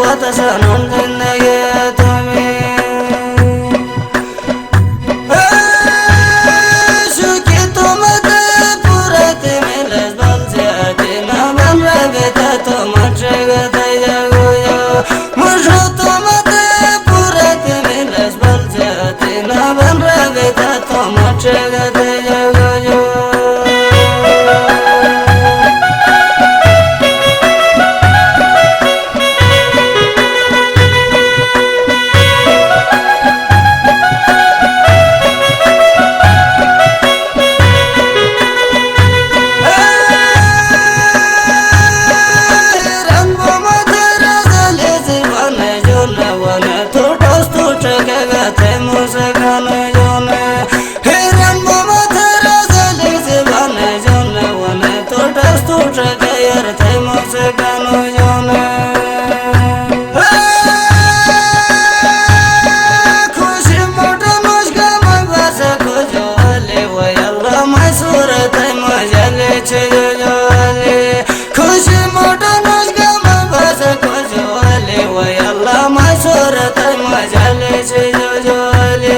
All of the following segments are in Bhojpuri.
वतसनों जिंदगी तुम्हें सुखी तुम ते पूरा ते मिलस बल से आते ना बन रहे तो मचेग ते जगोयो मुझो तुम ते पूरा ते मिलस बल से आते ना बन रहे तो मचेग ते जगोयो खुशी मोटा नोच गम बस खोजोले वो अल्लाह मसूरत मजले से जोले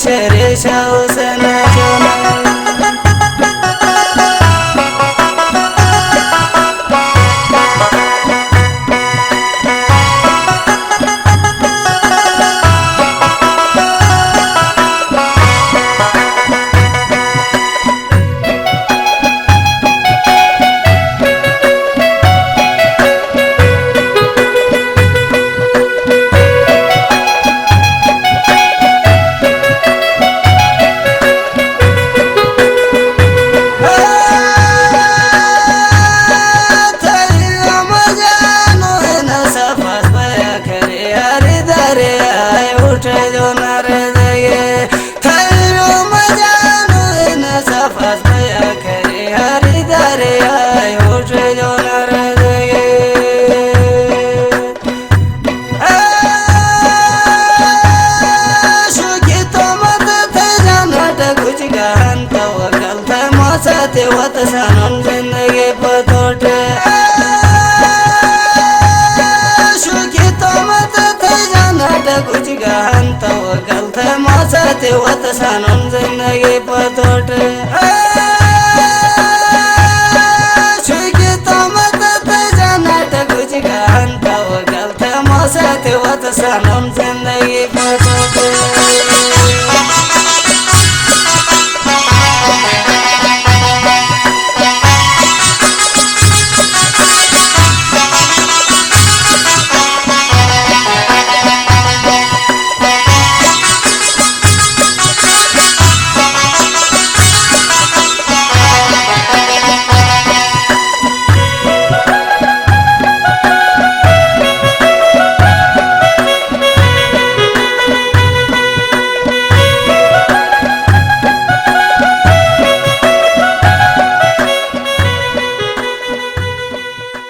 शेरे शासन वतसनों जिंदगी पतोटे सुखी तुम थे जानट कुछ गहन तो गलत मौसते वतसनों जिंदगी पतोटे सुखी तुम थे जानट कुछ गहन तो गलत मौसते वतसनों जिंदगी